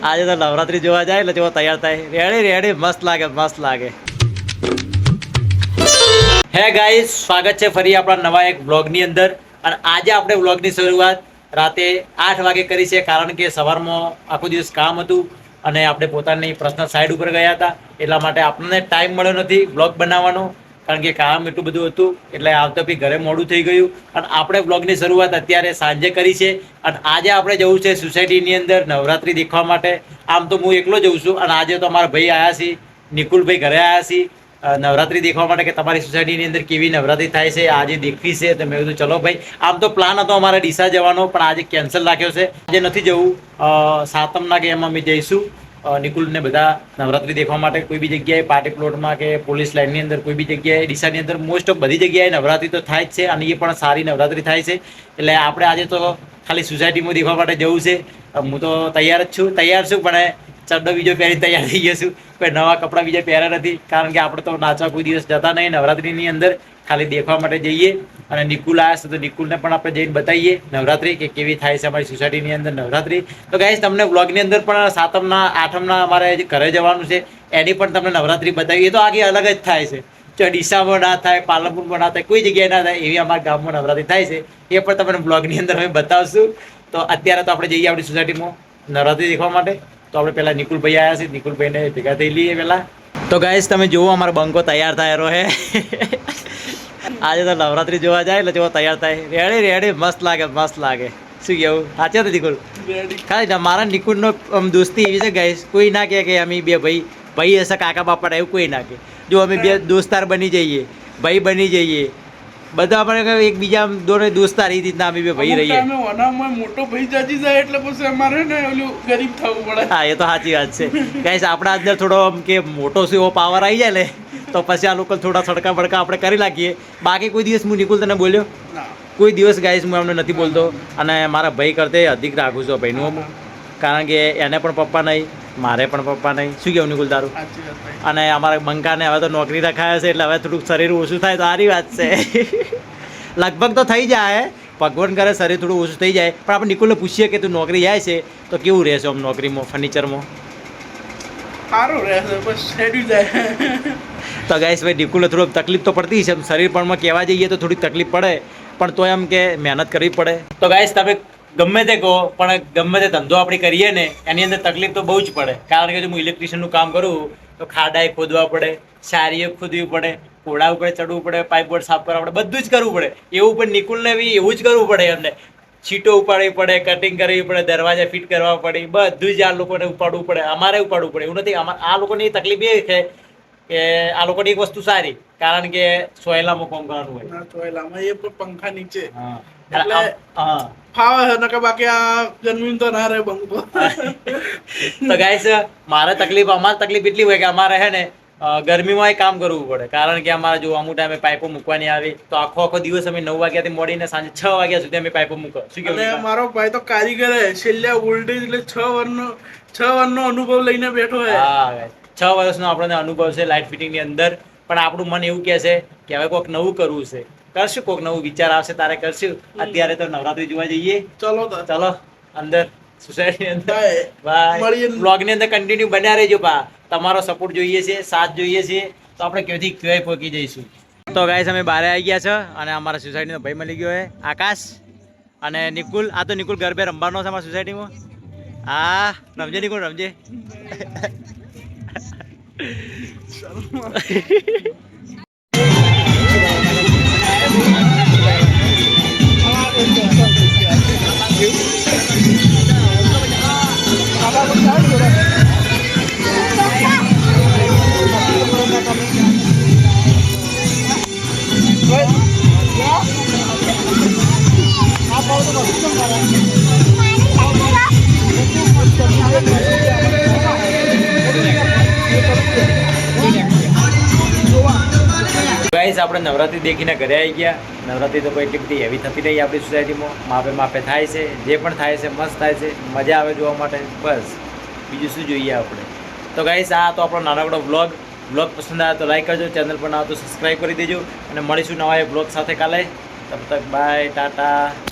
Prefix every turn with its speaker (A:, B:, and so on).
A: આજે તો નવરાત્રી જોવા જાય એટલે જેવો તૈયાર થાય રેડી રેડી મસ્ત લાગે હે ગાઈસ, સ્વાગત છે ફરી આપણા નવા એક વ્લોગની અંદર. અને આજે આપણે વ્લોગની શરૂઆત રાતે 8 વાગે કરી છે, કારણ કે સવારમાં આખો દિવસ કામ હતું અને આપણે પોતાની પર્સનલ સાઈડ ઉપર ગયા હતા, એટલા માટે આપણને ટાઈમ મળ્યો નથી વ્લોગ બનાવવાનો, કારણ કે કામ એટલું બધું હતું એટલે આવતા બી ઘરે મોડું થઈ ગયું. અને આપણે વ્લોગની શરૂઆત અત્યારે સાંજે કરી છે અને આજે આપણે જવું છે સોસાયટીની અંદર નવરાત્રી દેખવા માટે. આમ તો હું એકલો જઉં છું અને આજે તો અમારા ભાઈ આવ્યા છે, નિકુલભાઈ ઘરે આવ્યા છે નવરાત્રી દેખવા માટે કે તમારી સોસાયટીની અંદર કેવી નવરાત્રી થાય છે આજે દેખવી છે. તો મેં કીધું ચલો ભાઈ. આમ તો પ્લાન હતો અમારે ડીસા જવાનો, પણ આજે કેન્સલ રાખ્યો છે, આજે નથી જવું. સાતમના કે એમાં અમે જઈશું નિકુલને બધા નવરાત્રી દેખવા માટે. કોઈ બી જગ્યાએ પાર્ટી પ્લોટમાં કે પોલીસ લાઇનની અંદર કોઈ બી જગ્યાએ ડીસાની અંદર મોસ્ટ ઓફ બધી જગ્યાએ નવરાત્રી તો થાય જ છે અને એ પણ સારી નવરાત્રી થાય છે. એટલે આપણે આજે તો ખાલી સોસાયટીમાં દેખવા માટે જવું છે. હું તો તૈયાર છું પણ ચડ્ડો બીજો પહેરી તૈયાર થઈ ગયો છું. કોઈ નવા કપડાં બીજા પહેર્યા નથી, કારણ કે આપણે તો નાચવા કોઈ દિવસ જતા નહીં નવરાત્રીની અંદર, ખાલી દેખવા માટે જઈએ. અને નિકુલ આવ્યા છે તો નિકુલને પણ આપણે જઈને બતાવીએ નવરાત્રી કે કેવી થાય છે અમારી સોસાયટીની અંદર નવરાત્રી. તો ગાઈસ, તમને વ્લોગની અંદર પણ સાતમના આઠમના અમારે ઘરે જવાનું છે, એની પણ તમને નવરાત્રી બતાવીએ. તો આગે અલગ જ થાય છે, જો ડીસામાં ના થાય, પાલનપુરમાં ના થાય, કોઈ જગ્યાએ ના થાય એવી અમારા ગામમાં નવરાત્રી થાય છે. એ પણ તમને બ્લોગની અંદર અમે બતાવશું. તો અત્યારે તો આપણે જઈએ આપણી સોસાયટીમાં નવરાત્રી દેખવા માટે. તો આપણે પહેલાં નિકુલભાઈ આવ્યા છે, નિકુલભાઈને ભેગા થઈ લઈએ પહેલાં. તો ગાઈસ, તમે જુઓ અમારો બંકો તૈયાર થયેલો છે. આજે તો નવરાત્રી જોવા જાય એટલે જેવો તૈયાર થાય રેડી મસ્ત લાગે શું કેવું? સાચે તો નિકુલ ખાલી મારા નિકુલનો દોસ્તી એવી છે ગાઈસ, કોઈ ના કહે કે અમે બે ભાઈ હશે કાકા બાપા એવું કોઈ ના કહે. જો અમે બે દોસ્તાર બની જઈએ, ભાઈ બની જઈએ, બધા આપણે એકબીજા દોને દોસ્તાર એ રીતના અમે બે ભાઈ રહીએ.
B: મોટો ભાઈ જાજી જાય એટલે પછી અમારે ને ઓલું ગરીબ થવું પડે.
A: હા, એ તો સાચી વાત છે ગાઈસ. આપણા અંદર થોડો આમ કે મોટો શું એવો પાવર આવી જાય ને તો પછી આ લોકો થોડા સડકા બડકા આપણે કરી નાખીએ. બાકી કોઈ દિવસ હું નિકુલ તને બોલ્યો કોઈ દિવસ ગાઈસ હું એમને નથી બોલતો. અને મારા ભાઈ કરતે અધિક રાખું છું ભાઈનું, કારણ કે એને પણ પપ્પા નહીં, મારે પણ પપ્પા નહીં. શું કેવું નિકુલ તારું? અને અમારા બંકાને હવે તો નોકરી રખાયા છે એટલે હવે થોડુંક શરીર ઓછું થાય તો સારી વાત છે. લગભગ તો થઈ જાય, ભગવાન કરે શરીર થોડું ઓછું થઈ જાય. પણ આપણે નિકુલને પૂછીએ કે તું નોકરી જાય છે તો કેવું રહેશે આમ નોકરીમાં, ફર્નિચરમાં?
B: સારું રહેશે, બસ શેડ્યુલ જાય.
A: તો ગાઈસ ભાઈ, નિકુલને થોડુંક તકલીફ તો પડતી છે, શરીર પણમાં કહેવા જઈએ તો થોડીક તકલીફ પડે, પણ તો એમ કે મહેનત કરવી પડે. તો ગાઈસ, તમે ગમે તે કહો પણ ગમે તે ધંધો આપણે કરીએ ને એની અંદર તકલીફ તો બહુ જ પડે. કારણ કે જો હું ઇલેક્ટ્રિશિયનનું કામ કરું તો ખાડાએ ખોદવા પડે, સારીએ ખોદવી પડે, ઘોડા ઉપર ચડવું પડે, પાઇપબોર્ડ સાફ કરવા પડે, બધું જ કરવું પડે. એવું પણ નિકુલને બી એવું જ કરવું પડે. એમને છીટો ઉપાડવી પડે, કટિંગ કરવી પડે, દરવાજા ફિટ કરવા પડે, બધું જ આ લોકોને ઉપાડવું પડે, અમારે ઉપાડવું પડે. એવું નથી, આ લોકોની તકલીફ એ છે કે આ લોકોની એક વસ્તુ સારી, કારણ કે સોયલામાં કામ કરવાનું હોય.
B: સોયલામાં એ પણ પંખા નીચે
A: એટલે
B: ફાવે છે, નકર બાકી આ ગરમી તો ના રહે બંકો.
A: તો ગાઈસ, અમારી તકલીફ એટલી હોય કે અમારે હે ને ગરમીમાં કામ કરવું પડે, કારણ કે અમારે જો અમુક ટાઈમે પાઇપો મૂકવાની આવી તો આખો દિવસ અમે 9 વાગ્યાથી મોડીને સાંજે 6 વાગ્યા સુધી અમે પાઇપો મૂકો. શું કેવું?
B: મારો ભાઈ તો કારીગર હે, છેલ્લે વોલ્ટેજ એટલે 6 વર્ષનો અનુભવ લઈને બેઠો હે.
A: હા, 6 વર્ષનો આપણને અનુભવ છે લાઇટ ફિટિંગની અંદર. પણ આપણું મન એવું કહે છે કે હવે કોઈક નવું કરવું છે, કરશું, કોઈક નવું વિચાર આવશે તારે કરશું. અત્યારે તો નવરાત્રી જોવા જઈએ. ચલો અંદર સોસાયટીની અંદર. બાય. બ્લોગની અંદર કન્ટિન્યુ બન્યા રહેજો. તમારો સપોર્ટ જોઈએ છે, સાથ જોઈએ છે, તો આપણે ક્યાંથી ક્યાંય પહોંચી જઈશું. તો ગાઈસ, અમે બહાર આવી ગયા છે અને અમારા સોસાયટીનો ભાઈ મળી ગયો છે આકાશ અને નિકુલ. આ તો નિકુલ ગરબે રમવાનો છે અમારા સોસાયટીમાં. હા, રમજે નિકુલ, રમજે. ગાઈસ, આપણે નવરાત્રી દેખીને ઘરે આવી ગયા. નવરાત્રી તો કોઈ એટલી બધી હેવી થતી નહીં આપણી સોસાયટીમાં, માપે થાય છે. જે પણ થાય છે મસ્ત થાય છે, મજા આવે જોવા માટે. બસ બીજું શું જોઈએ આપણે. તો ગાઈસ, આ તો આપણો નાનકડો વ્લોગ પસંદ આવે તો લાઈક કરજો, ચેનલ પર ના આવે તો સબસ્ક્રાઈબ કરી દેજો અને મળીશું નવા વ્લોગ સાથે કાલે. તબ તક બાય, ટાટા.